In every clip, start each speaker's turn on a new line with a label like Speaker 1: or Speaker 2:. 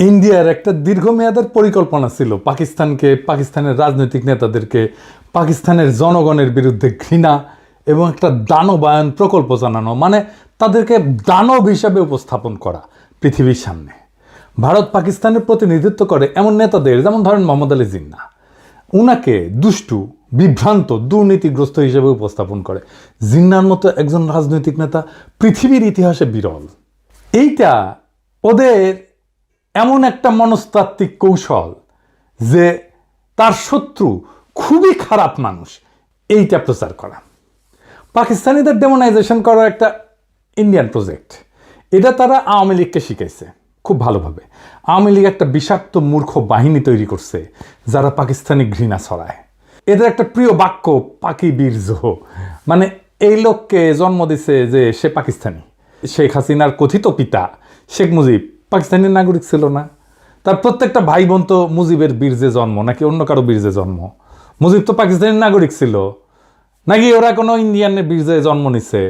Speaker 1: ইন্ডিয়ার একটা দীর্ঘমেয়াদের পরিকল্পনা ছিল পাকিস্তানের রাজনৈতিক নেতাদেরকে পাকিস্তানের জনগণের বিরুদ্ধে ঘৃণা এবং একটা দানবায়ন প্রকল্প জানানো, মানে তাদেরকে দানব হিসাবে উপস্থাপন করা পৃথিবীর সামনে। ভারত পাকিস্তানের প্রতিনিধিত্ব করে এমন নেতাদের, যেমন ধরেন মোহাম্মদ আলী জিন্নাহ, উনাকে দুষ্টু, বিভ্রান্ত, দুর্নীতিগ্রস্ত হিসেবে উপস্থাপন করে। জিন্নাহর মতো একজন রাজনৈতিক নেতা পৃথিবীর ইতিহাসে বিরল। এইটা ওদের এমন একটা মনস্তাত্ত্বিক কৌশল যে তার শত্রু খুবই খারাপ মানুষ, এইটা প্রচার করা। পাকিস্তানিদের ডেমোনাইজেশন করার একটা ইন্ডিয়ান প্রজেক্ট, এটা তারা আওয়ামী লীগকে শিখাইছে খুব ভালোভাবে। আওয়ামী লীগ একটা বিষাক্ত মূর্খ বাহিনী তৈরি করছে যারা পাকিস্তানি ঘৃণা ছড়ায়। এদের একটা প্রিয় বাক্য পাকি বীর্য, মানে এই লোককে জন্ম দিছে যে সে পাকিস্তানি। শেখ হাসিনার কথিত পিতা শেখ মুজিব পাকিস্তানি নাগরিক ছিল না? তার প্রত্যেকটা ভাই বোন তো মুজিবের বীর্যে জন্ম নাকি অন্য কারো বীর্যে জন্ম? মুজিব তো পাকিস্তানি নাগরিক ছিল, নাকি ওরা কোনো ইন্ডিয়ানের বীর্যে জন্ম নিছে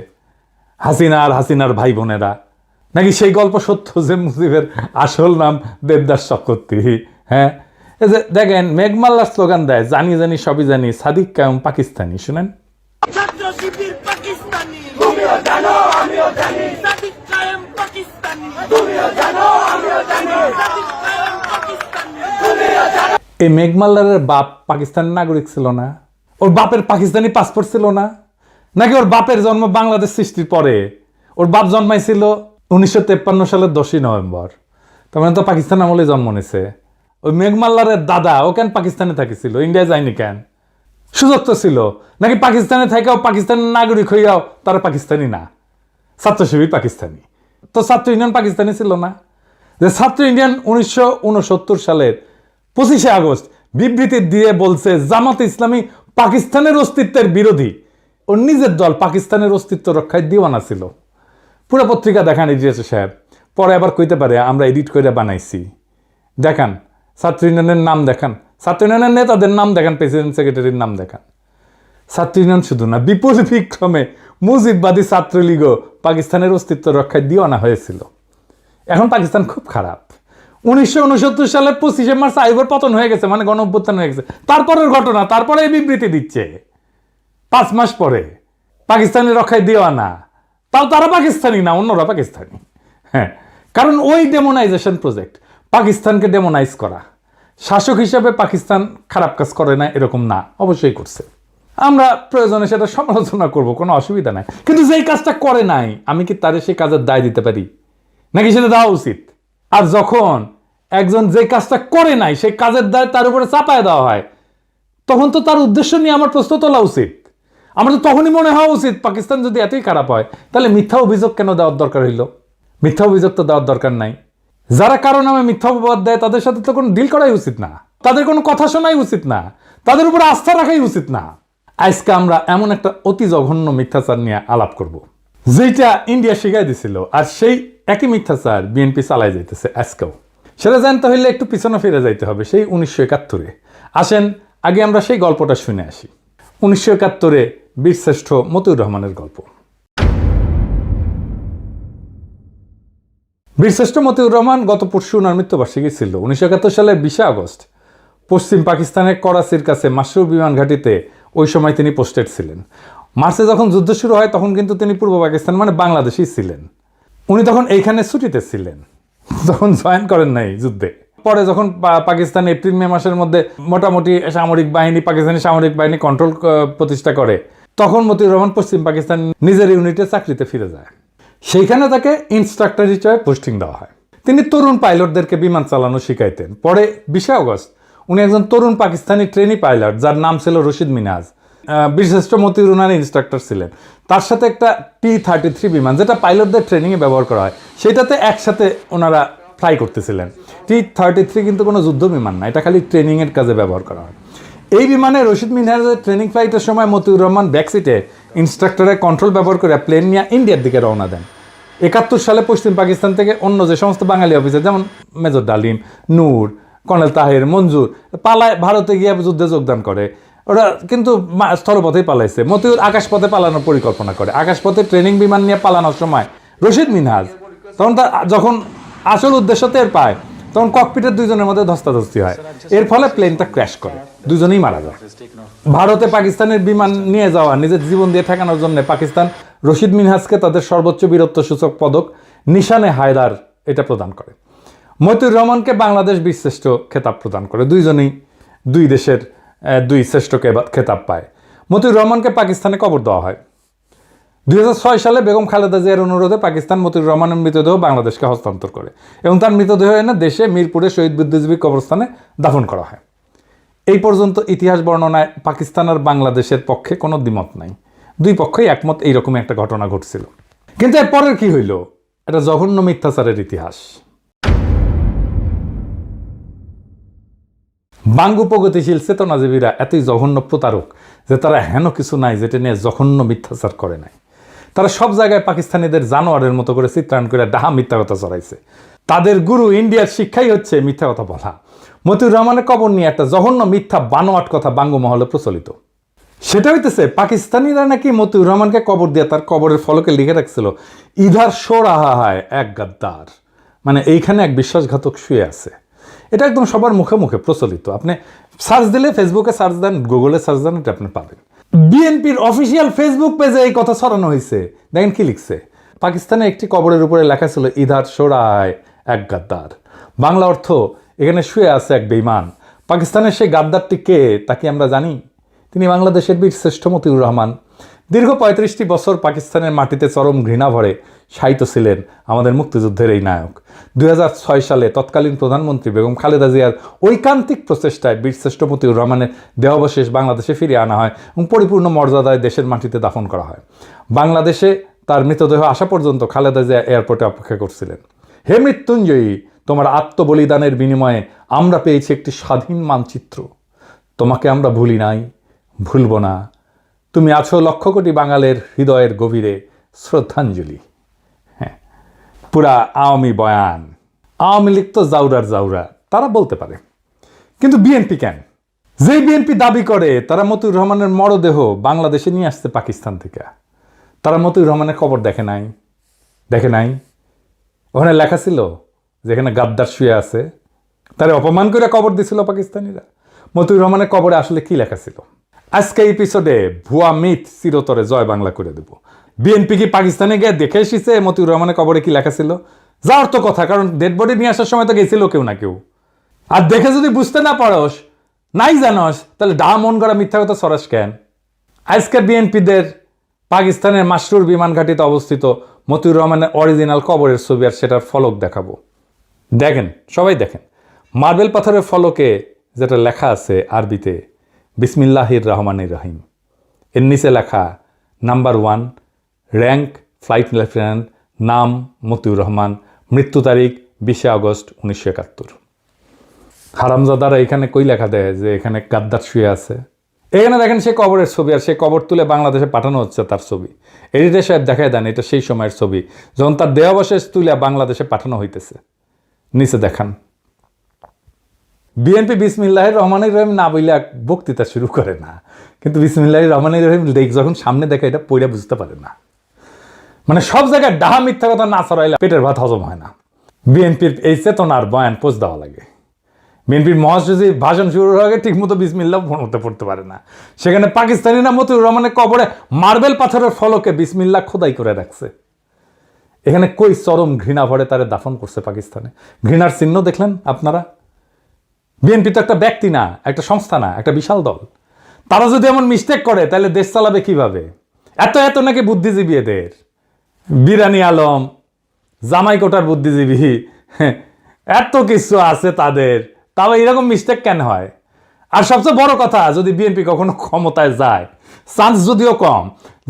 Speaker 1: হাসিনার ভাই বোনেরা? নাকি সেই গল্প সত্য যে মুজিবের আসল নাম দেবদাস চক্রবর্তী? হ্যাঁ, এই যে দেখেন মেঘমাল্লার স্লোগান দেয়, জানি জানি সবই জানি, সাদিক কায়েম পাকিস্তানি। শুনেন,
Speaker 2: ছাত্র শিবির পাকিস্তানি, তুমিও জানো আমিও জানি, সাদিক কায়েম পাকিস্তানি, তুমিও জানো আমিও জানি, সাদিক কায়েম পাকিস্তানি, তুমিও জানো।
Speaker 1: এই মেঘমাল্লারের বাপ পাকিস্তানের নাগরিক ছিল না? ওর বাপের পাকিস্তানি পাসপোর্ট ছিল না? নাকি ওর বাপের জন্ম বাংলাদেশ সৃষ্টির পরে? ওর বাপ জন্মাইছিল 1953 সালের 10ই নভেম্বর, তার মানে তো পাকিস্তান আমলে জন্ম নিছে। ওই মেঘমাল্লারের দাদা ও কেন পাকিস্তানে থাকিছিল, ইন্ডিয়া যায়নি কেন? সুযোগ তো ছিল। নাকি পাকিস্তানে থাকাও পাকিস্তানের নাগরিক হইয়াও তারা পাকিস্তানি না, ছাত্র শিবির পাকিস্তানি? তো ছাত্র ইউনিয়ন পাকিস্তানি ছিল না? যে ছাত্র ইউনিয়ন 1969 সালের 25শে আগস্ট বিবৃতি দিয়ে বলছে জামাত ইসলামী পাকিস্তানের অস্তিত্বের বিরোধী। ওর নিজের দল পাকিস্তানের অস্তিত্ব রক্ষায় দিওয়ানা ছিল। পুরো পত্রিকা দেখান ইডিএস সাহেব, পরে আবার কইতে পারে আমরা এডিট করে বানাইছি। দেখান ছাত্র ইউনিয়নের নাম দেখান, ছাত্র ইউনিয়নের নেতাদের নাম দেখান, প্রেসিডেন্ট সেক্রেটারির নাম দেখান। ছাত্র ইউনিয়ন শুধু না, বিপুল বিক্রমে মুজিববাদী ছাত্রলীগও পাকিস্তানের অস্তিত্ব রক্ষায় দিওয়ানা হয়েছিল। এখন পাকিস্তান খুব খারাপ। 1969 সালের 25শে মার্চ আইয়ুবের পতন হয়ে গেছে, মানে গণ অভ্যুত্থান হয়ে গেছে। তারপরের ঘটনা, তারপরে এই বিবৃতি দিচ্ছে 5 মাস পরে পাকিস্তানের রক্ষায় দিওয়ানা। তাও তারা পাকিস্তানি না, অন্যরা পাকিস্তানি। হ্যাঁ, কারণ ওই ডেমোনাইজেশন প্রজেক্ট, পাকিস্তানকে ডেমোনাইজ করা। শাসক হিসাবে পাকিস্তান খারাপ কাজ করে না এরকম না, অবশ্যই করছে। আমরা প্রয়োজনে সেটা সমালোচনা করব, কোনো অসুবিধা নাই। কিন্তু যেই কাজটা করে নাই, আমি কি তারে সেই কাজের দায় দিতে পারি? নাকি সেটা দেওয়া উচিত? আর যখন একজন যে কাজটা করে নাই সেই কাজের দায় তার উপরে চাপায় দেওয়া হয়, তখন তো তার উদ্দেশ্য নিয়ে আমার প্রশ্ন তোলা উচিত। আমার তো তখনই মনে হওয়া উচিত পাকিস্তান যদি এতই খারাপ হয় তাহলে মিথ্যা অভিযোগ কেন দেওয়ার দরকার হইল? মিথ্যা অভিযোগ তো দেওয়ার দরকার নাই। যারা কারো নামে মিথ্যা অপবাদ দেয় তাদের সাথে তো কোনো ডিল করাই উচিত না, তাদের কোনো কথা শোনাই উচিত না, তাদের উপরে আস্থা রাখাই উচিত না। আজকে আমরা এমন একটা অতি জঘন্য মিথ্যাচার নিয়ে আলাপ করব, যেটা ইন্ডিয়া শিখাই দিছিল, আর সেই একই মিথ্যাচার বিএনপি চালাই যাইতেছে আজকেও। সেটা জানতে হইলে একটু পিছনে ফিরে যাইতে হবে, সেই 1971-এ। আসেন আগে আমরা সেই গল্পটা শুনে আসি। 1971-এ বীরশ্রেষ্ঠ মতিউর রহমানের গল্প। বীরশ্রেষ্ঠ মতিউর রহমান গত পরশু ওনার মৃত্যুবার্ষিকী ছিল। 1971 সালের 20শে আগস্ট পশ্চিম পাকিস্তানের করাচির কাছে মাসরুর বিমান ঘাঁটিতে ওই সময় তিনি পোস্টেড ছিলেন। মার্চে যখন যুদ্ধ শুরু হয় তখন কিন্তু তিনি পূর্ব পাকিস্তান মানে বাংলাদেশেই ছিলেন। উনি তখন এইখানে ছুটিতে ছিলেন, যখন জয়েন করেন নাই যুদ্ধে। পরে যখন পাকিস্তান এপ্রিল মে মাসের মধ্যে মোটামুটি পাকিস্তানি সামরিক বাহিনী কন্ট্রোল প্রতিষ্ঠা করে, তখন মতিউর রহমান পশ্চিম পাকিস্তান নিজের ইউনিটে চাকরিতে ফিরে যায়। সেইখানে তাকে ইনস্ট্রাক্টর হিসেবে পোস্টিং দেওয়া হয়। তিনি তরুণ পাইলটদেরকে বিমান চালানো শিখাইতেন। পরে 20শে আগস্ট উনি একজন তরুণ পাকিস্তানি ট্রেনি পাইলট, যার নাম ছিল রশিদ মিনাজ, বীরশ্রেষ্ঠ মতিউর রহমানের ইনস্ট্রাক্টর ছিলেন। তার সাথে একটা T-33 বিমান, যেটা পাইলটদের ট্রেনিংয়ে ব্যবহার করা হয়, সেটাতে একসাথে ওনারা ফ্লাই করতেছিলেন। T-33 কিন্তু কোনো যুদ্ধ বিমান না, এটা খালি ট্রেনিংয়ের কাজে ব্যবহার করা হয়। এই বিমানে রশিদ মিনাজের ট্রেনিং ফ্লাইটের সময় মতিউর রহমান ব্যাকসিটে ইনস্ট্রাক্টরের কন্ট্রোল ব্যবহার করে প্লেন নিয়ে ইন্ডিয়ার দিকে রওনা দেন। 71 সালে পশ্চিম পাকিস্তান থেকে অন্য যে সমস্ত বাঙালি অফিসার, যেমন মেজর ডালিম, নূর, কর্নেল তাহের, মঞ্জুর, পালায় ভারতে গিয়ে যুদ্ধে যোগদান করে। ওরা কিন্তু স্থলপথেই পালাইছে। মতিউর আকাশপথে পালানোর পরিকল্পনা করে। আকাশপথে ট্রেনিং বিমান নিয়ে পালানোর সময় রশিদ মিনহাজ তখন যখন আসল উদ্দেশ্য টের পায়, তখন ককপিটের দুইজনের মধ্যে ধস্তাধস্তি হয়, এর ফলে প্লেনটা ক্র্যাশ করে, দুজনেই মারা যায়। ভারতে পাকিস্তানের বিমান নিয়ে যাওয়া নিজের জীবন দিয়ে ঠেকানোর জন্য পাকিস্তান রশিদ মিনহাজকে তাদের সর্বোচ্চ বীরত্ব সূচক পদক নিশানে হায়দার এটা প্রদান করে। মতিউর রহমানকে বাংলাদেশ বীরশ্রেষ্ঠ খেতাব প্রদান করে। দুইজনেই দুই দেশের দুই শ্রেষ্ঠ খেতাব পায়। মতিউর রহমানকে পাকিস্তানে কবর দেওয়া হয়। 2006 সালে বেগম খালেদা জিয়ার অনুরোধে পাকিস্তান মতিউর রহমানের মৃতদেহ বাংলাদেশকে হস্তান্তর করে এবং তার মৃতদেহ এনে দেশে মিরপুরে শহীদ বুদ্ধিজীবী কবরস্থানে দাফন করা হয়। এই পর্যন্ত ইতিহাস বর্ণনায় পাকিস্তান আর বাংলাদেশের পক্ষে কোনো দ্বিমত নাই, দুই পক্ষই একমত এইরকম একটা ঘটনা ঘটছিল। কিন্তু এর পরের কি হইল? এটা জঘন্য মিথ্যাচারের ইতিহাস। বাঙ্গু প্রগতিশীল চেতনাজীবীরা এতই জঘন্য প্রতারক যে তারা হেন কিছু নাই যেটা নিয়ে জঘন্য মিথ্যাচার করে নাই। তারা সব জায়গায় পাকিস্তানিদের জানোয়ারের মতো করে চিত্রায়ন করে ডাহা মিথ্যা কথা চড়াইছে। তাদের গুরু ইন্ডিয়ার শিক্ষাই হচ্ছে মিথ্যা কথা বলা। মতিউর রহমানের কবর নিয়ে একটা জঘন্য মিথ্যা বানোয়াট কথা বাঙ্গু মহলে প্রচলিত। সেটা হইতেছে পাকিস্তানিরা নাকি মতিউর রহমানকে কবর দিয়ে তার কবরের ফলকে লিখে রাখছিল, ইধার শো রাহা হায় এক গাদ্দার, মানে এইখানে এক বিশ্বাসঘাতক শুয়ে আছে। এটা একদম সবার মুখে মুখে প্রচলিত। আপনি সার্চ দিলে, ফেসবুকে সার্চ দেন, গুগলে সার্চ দেন, এটা আপনি পাবেন। বিএনপির অফিসিয়াল ফেসবুক পেজে এই কথা ছড়ানো হয়েছে। দেখেন কি লিখছে, পাকিস্তানে একটি কবরের উপরে লেখা ছিল ইধার শো রাহা হায় এক গাদ্দার। বাংলা অর্থ, এখানে শুয়ে আছে এক বেঈমান। পাকিস্তানের সেই গাদ্দারটি কে তা কি আমরা জানি? তিনি বাংলাদেশের বীরশ্রেষ্ঠ মতিউর রহমান। দীর্ঘ 35টি বছর পাকিস্তানের মাটিতে চরম ঘৃণা ভরে শায়িত ছিলেন আমাদের মুক্তিযুদ্ধের এই নায়ক। 2006 সালে তৎকালীন প্রধানমন্ত্রী বেগম খালেদা জিয়ার ঐকান্তিক প্রচেষ্টায় বীরশ্রেষ্ঠ মতিউর রহমানের দেহাবশেষ বাংলাদেশে ফিরিয়ে আনা হয় এবং পরিপূর্ণ মর্যাদায় দেশের মাটিতে দাফন করা হয়। বাংলাদেশে তার মৃতদেহ আসা পর্যন্ত খালেদা জিয়া এয়ারপোর্টে অপেক্ষা করছিলেন। হে মৃত্যুঞ্জয়ী, তোমার আত্মবলিদানের বিনিময়ে আমরা পেয়েছি একটি স্বাধীন মানচিত্র। তোমাকে আমরা ভুলি নাই, ভুলব না। তুমি আছো লক্ষ কোটি বাঙালের হৃদয়ের গভীরে শ্রদ্ধাঞ্জলি। হ্যাঁ, পুরা আওয়ামী বয়ান। আওয়ামী লীগ তো জাউরার জাউরা, তারা বলতে পারে, কিন্তু বিএনপি কেন? যেই বিএনপি দাবি করে তারা মতিউর রহমানের মরদেহ বাংলাদেশে নিয়ে আসছে পাকিস্তান থেকে, তারা মতিউর রহমানের কবর দেখে নাই। ওখানে লেখা ছিল যেখানে গাদ্দার শুয়ে আছে, তারা অপমান করে কবর দিছিল পাকিস্তানিরা। মতিউর রহমানের কবরে আসলে কি লেখা ছিল? আজকে এপিসোডে ভুয়া মিথ চিরতরে জয় বাংলা করে দেব। বিএনপি কি পাকিস্তানে গিয়ে দেখে এসেছে মতিউর রহমানের কবরে কি লেখা ছিল? যাওয়ার তো কথা, কারণ ডেড বডি নিয়ে আসার সময় তো গেছিল কেউ না কেউ। আর দেখে যদি বুঝতে না পারস, নাই জানস, তাহলে ডা মন করা মিথ্যা কথা সরাস কেন? আজকে বিএনপিদের পাকিস্তানের মাসরুর বিমান ঘাঁটিতে অবস্থিত মতিউর রহমানের অরিজিনাল কবরের ছবি আর সেটার ফলক দেখাবো। দেখেন, সবাই দেখেন, মার্বেল পাথরের ফলকে যেটা লেখা আছে আরবিতে বিসমিল্লাহির রহমানির রহিম, এর নিচে লেখা নাম্বার 1, র্যাঙ্ক ফ্লাইট লেফটেন্যান্ট, নাম মতিউর রহমান, মৃত্যু তারিখ 20 আগস্ট 1971। হারামজাদারা এখানে কই লেখা দেয় যে এখানে গাদ্দার শুয়ে আছে? এখানে দেখেন সে কবরের ছবি, আর সে কবর তুলে বাংলাদেশে পাঠানো হচ্ছে তার ছবি। এডিটর সাহেব দেখায় দেন এটা সেই সময়ের ছবি যখন তার দেহাবশেষ তুলে বাংলাদেশে পাঠানো হইতেছে। নিচে দেখান, বিএনপি বিসমিল্লাহির রহমানির রহিম না বইলে বক্তৃতা শুরু করে না, কিন্তু বিসমিল্লাহির রহমানির রহিম যখন সামনে দেখে এটা পড়ে বুঝতে পারে না। মানে সব জায়গায় ডাহা মিথ্যা কথা না ছড়াইলে পেটের ভাত হজম হয় না। বিএনপির এই চেতনার বয়ান পোস্ট দেওয়া লাগে। বিএনপির মহাসচিব ভাষণ শুরুর আগে ঠিক মতো বিসমিল্লাহ পড়তে পারে না। সেখানে পাকিস্তানিরা মতিউর রহমানের কবরে মার্বেল পাথরের ফলকে বিসমিল্লাহ খোদাই করে রাখছে। এখানে কই চরম ঘৃণা ভরে তারে দাফন করছে পাকিস্তানে। ঘৃণার চিহ্ন দেখলেন আপনারা? বিএনপি তো একটা ব্যক্তি না, একটা সংস্থা না, একটা বিশাল দল। তারা যদি এমন মিস্টেক করে তাহলে দেশ চালাবে কিভাবে? এত নাকি বুদ্ধিজীবী এদের। বিরানি আলম, জামাই কোটার বুদ্ধিজীবী, এত কিছু আছে তাদের, তাও এরকম মিস্টেক কেন হয়? আর সবচেয়ে বড় কথা, যদি বিএনপি কখনো ক্ষমতায় যায়, চান্স যদিও কম,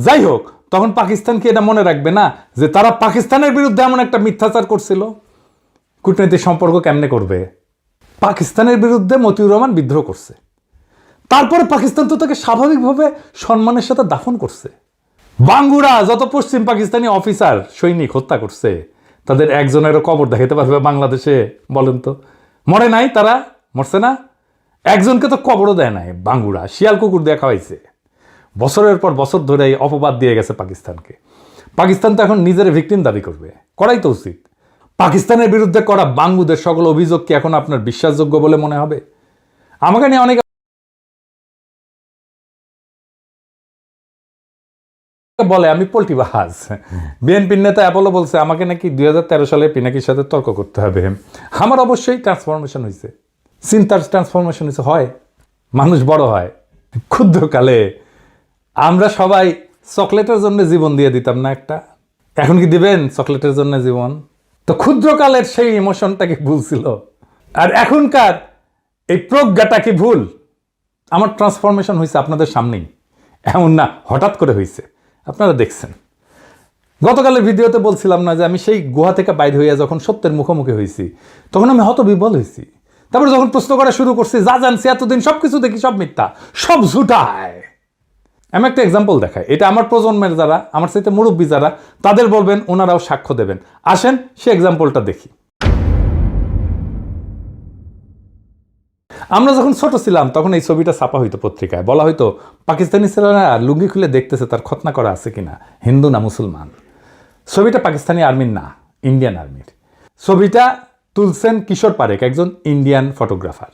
Speaker 1: যাই হোক, তখন পাকিস্তান কি এটা মনে রাখবে না যে তারা পাকিস্তানের বিরুদ্ধে এমন একটা মিথ্যাচার করছিল? কূটনৈতিক সম্পর্ক কেমনে করবে? পাকিস্তানের বিরুদ্ধে মতিউর রহমান বিদ্রোহ করছে, তারপরে পাকিস্তান তো তাকে স্বাভাবিকভাবে সম্মানের সাথে দাফন করছে। বাঙ্গুরা যত পশ্চিম পাকিস্তানি অফিসার সৈনিক হত্যা করছে, তাদের একজনেরও কবর দেখাতে পারবে বাংলাদেশে? বলেন তো, মরে নাই? তারা মরছে না? একজনকে তো কবরও দেয় নাই বাঙ্গুরা, শিয়াল কুকুর দিয়ে খাওয়াইছে। বছরের পর বছর ধরে এই অপবাদ দিয়ে গেছে পাকিস্তানকে। পাকিস্তান তো এখন নিজের ভিকটিম দাবি করবে, করাই তো উচিত। পাকিস্তানের বিরুদ্ধে করা বাঙ্গুদের সকল অভিযোগ কি এখন আপনার বিশ্বাসযোগ্য বলে মনে হবে? আমাকে নিয়ে অনেকে বলে আমি পোল্টিবাজ। বিএনপির নেতা অ্যাপোলো বলছে আমাকে নাকি 2013 সালে পিনাকির সাথে তর্ক করতে হবে। আমার অবশ্যই ট্রান্সফরমেশন হয়েছে, চিন্তার ট্রান্সফরমেশন হয়েছে। হয়, মানুষ বড় হয়। ক্ষুদ্রকালে আমরা সবাই চকলেটের জন্য জীবন দিয়ে দিতাম না একটা? এখন কি দিবেন চকলেটের জন্য জীবন? তো ক্ষুদ্রকালের সেই ইমোশনটা কি ভুল ছিল? আর এখনকার এই প্রজ্ঞাটা কি ভুল? আমার ট্রান্সফরমেশন হয়েছে আপনাদের সামনেই, এমন না হঠাৎ করে হয়েছে, আপনারা দেখছেন। গতকালের ভিডিওতে বলছিলাম না যে আমি সেই গুহা থেকে বাইর হইয়া যখন সত্যের মুখোমুখি হয়েছি তখন আমি হতবিহ্বল হয়েছি। তারপর যখন প্রশ্ন করা শুরু করছি, যা জানছি এতদিন সবকিছু দেখি সব মিথ্যা, সব ঝুটায়। আমি একটা এক্সাম্পল দেখাই, এটা আমার প্রজন্মের যারা, আমার সাথে মুরব্বী যারা, তাদের বলবেন, ওনারাও সাক্ষ্য দেবেন। আসেন সে এক্সাম্পলটা দেখি। আমরা যখন ছোট ছিলাম তখন এই ছবিটা ছাপা হইতো পত্রিকায়, বলা হইতো পাকিস্তানি ছেলেরা লুঙ্গি খুলে দেখতেছে তার খতনা করা আছে কিনা, হিন্দু না মুসলমান। ছবিটা পাকিস্তানি আর্মির না, ইন্ডিয়ান আর্মির। ছবিটা তুলছেন কিশোর পারেক, একজন ইন্ডিয়ান ফটোগ্রাফার।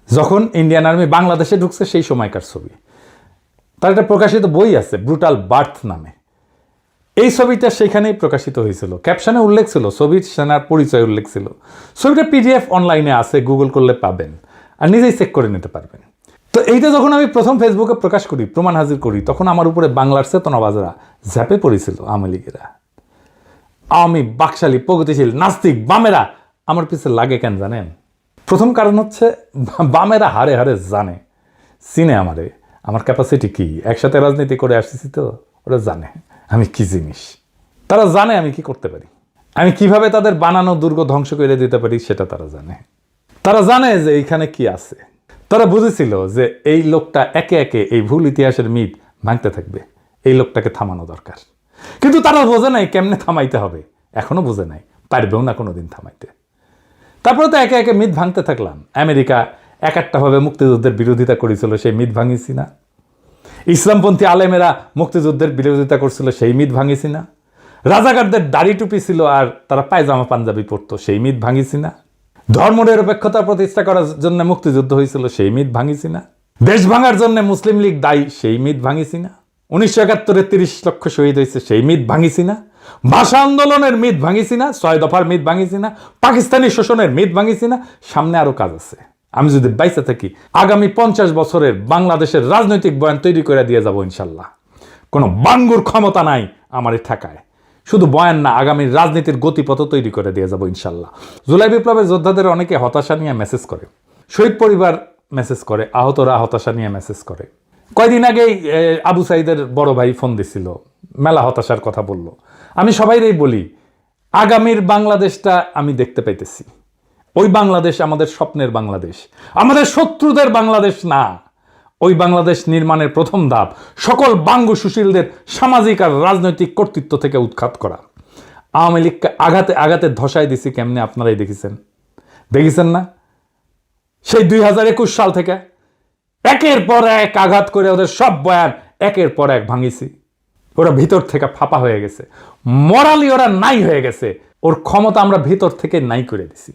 Speaker 1: যখন ইন্ডিয়ান আর্মি বাংলাদেশে ঢুকছে সেই সময়কার ছবি। তার একটা প্রকাশিত বই আছে ব্রুটাল বার্থ নামে। এই ছবিটা সেখানেই প্রকাশিত হয়েছিল। ক্যাপশনে উল্লেখ ছিল, ছবির সেনার পরিচয় উল্লেখ ছিল। ছবিটা পিডিএফ অনলাইনে আছে, গুগল করলে পাবেন আর নিজেই চেক করে নিতে পারবেন। তো এইটা যখন আমি প্রথম ফেসবুকে প্রকাশ করি, প্রমাণ হাজির করি, তখন আমার উপরে বাংলার চেতনাবাজরা ঝাঁপে পড়েছিল। আওয়ামী লীগেরা, আমি বাকশালী প্রগতিশীল নাস্তিক বামেরা আমার পিছে লাগে কেন জানেন? প্রথম কারণ হচ্ছে বামেরা হারে হারে জানে, চিনে আমারে, আমার ক্যাপাসিটি কি, একসাথে রাজনীতি করে আসতেছি তো ওরা জানে আমি কি জিনিস। তারা জানে আমি কি করতে পারি, আমি কিভাবে তাদের বানানো দুর্গ ধ্বংস করে দিতে পারি সেটা তারা জানে। তারা জানে যে এইখানে কি আছে। তারা বুঝেছিল যে এই লোকটা একে একে এই ভুল ইতিহাসের মিথ ভাঙতে থাকবে, এই লোকটাকে থামানো দরকার। কিন্তু তারা বোঝে নাই কেমনে থামাইতে হবে, এখনো বোঝে নাই, পারবেও না কোনোদিন থামাইতে। তারপরে তো একে একে মিথ ভাঙতে থাকলাম। আমেরিকা এক একটাভাবে মুক্তিযুদ্ধের বিরোধিতা করেছিল, সেই মিথ ভাঙিছি না? ইসলামপন্থী আলেমেরা মুক্তিযুদ্ধের বিরোধিতা করছিল, সেই মিথ ভাঙিছি না? রাজাকারদের দাড়ি টুপি ছিল আর তারা পায়জামা পাঞ্জাবি পরতো, সেই মিথ ভাঙিছি না? ধর্মনিরপেক্ষতা প্রতিষ্ঠা করার জন্য মুক্তিযুদ্ধ হয়েছিল, সেই মিথ ভাঙিছি না? দেশ ভাঙার জন্য মুসলিম লীগ দায়ী, সেই মিথ ভাঙিছি না? 1971 30 লক্ষ শহীদ হয়েছে, সেই মিথ ভাঙিছি না? ভাষা আন্দোলনের মিথ ভাঙিছি না? 6 দফার মিথ ভাঙিছি না? পাকিস্তানি শোষণের মিথ ভাঙিছি না? সামনে আরো কাজ আছে। আমি যদি বাইসে থাকি আগামী 50 বছরের বাংলাদেশের রাজনৈতিক বয়ান তৈরি করে দিয়ে যাব ইনশাল্লাহ। কোনো বাঙ্গুর ক্ষমতা নাই আমার ঠেকায়। শুধু বয়ান না, আগামী রাজনীতির গতিপথ তৈরি করে দিয়ে যাব ইনশাল্লাহ। জুলাই বিপ্লবের যোদ্ধাদের অনেকে হতাশা নিয়ে মেসেজ করে, শহীদ পরিবার মেসেজ করে, আহতরা হতাশা নিয়ে মেসেজ করে। কয়দিন আগেই আবু সাইদের বড় ভাই ফোন দিছিল, মেলা হতাশার কথা বলল। আমি সবাইরই বলি, আগামীর বাংলাদেশটা আমি দেখতে পাইতেছি। ওই বাংলাদেশ আমাদের স্বপ্নের বাংলাদেশ, আমাদের শত্রুদের বাংলাদেশ না। ওই বাংলাদেশ নির্মাণের প্রথম ধাপ সকল বাঙ্গু সুশীলদের সামাজিক আর রাজনৈতিক কর্তৃত্ব থেকে উৎখাত করা। আওয়ামী লীগকে আঘাতে আঘাতে ধসায় দিছি কেমনে আপনারাই দেখেছেন না? সেই 2021 সাল থেকে একের পর এক আঘাত করে ওদের সব বয়ান একের পর এক ভাঙিছি। ওরা ভিতর থেকে ফাঁপা হয়ে গেছে, মরালি ওরা নাই হয়ে গেছে, ওর ক্ষমতা আমরা ভিতর থেকে নাই করে দিছি।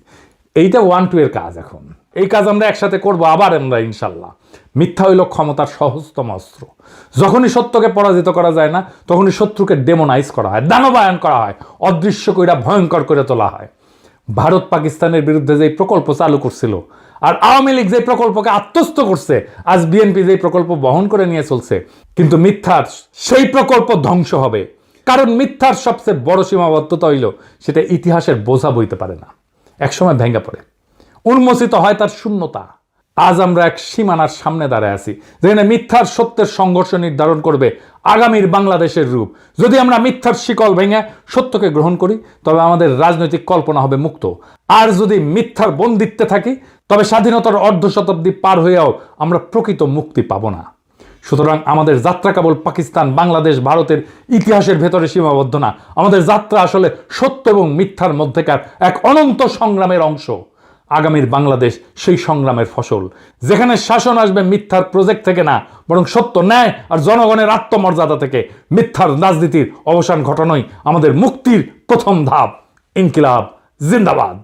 Speaker 1: এইটা 1-2 এর কাজ। এখন এই কাজ আমরা একসাথে করব আবার আমরা ইনশাল্লাহ। মিথ্যা হইল ক্ষমতার সহজতম অস্ত্র। যখনই সত্যকে পরাজিত করা যায় না, তখনই শত্রুকে ডেমোনাইজ করা হয়, দানবায়ন করা হয়, অদৃশ্য কইরা ভয়ঙ্কর করে তোলা হয়। ভারত পাকিস্তানের বিরুদ্ধে যে প্রকল্প চালু করছিল আর আওয়ামী লীগ যে প্রকল্পকে আত্মস্থ করছে, আজ বিএনপি যে প্রকল্প বহন করে নিয়ে চলছে, কিন্তু মিথ্যার সেই প্রকল্প ধ্বংস হবে। কারণ মিথ্যার সবচেয়ে বড় সীমাবদ্ধতা হইল সেটা ইতিহাসের বোঝা বইতে পারে না, একসময় ভেঙে পড়ে, উন্মোচিত হয় তার শূন্যতা। আজ আমরা এক সীমানার সামনে দাঁড়ায় আছি যেখানে মিথ্যার সত্যের সংঘর্ষ নির্ধারণ করবে আগামীর বাংলাদেশের রূপ। যদি আমরা মিথ্যার শিকল ভেঙে সত্যকে গ্রহণ করি তবে আমাদের রাজনৈতিক কল্পনা হবে মুক্ত। আর যদি মিথ্যার বন্দিত্বে থাকি তবে স্বাধীনতার অর্ধ শতাব্দী পার হয়েও আমরা প্রকৃত মুক্তি পাব না। সুতরাং আমাদের যাত্রা কেবল পাকিস্তান, বাংলাদেশ, ভারতের ইতিহাসের ভেতরে সীমাবদ্ধ না। আমাদের যাত্রা আসলে সত্য এবং মিথ্যার মধ্যেকার এক অনন্ত সংগ্রামের অংশ। আগামীর বাংলাদেশ সেই সংগ্রামের ফসল, যেখানে শাসন আসবে মিথ্যার প্রজেক্ট থেকে না, বরং সত্য, ন্যায় আর জনগণের আত্মমর্যাদা থেকে। মিথ্যার রাজনীতির অবসান ঘটানোই আমাদের মুক্তির প্রথম ধাপ। ইনকিলাব জিন্দাবাদ।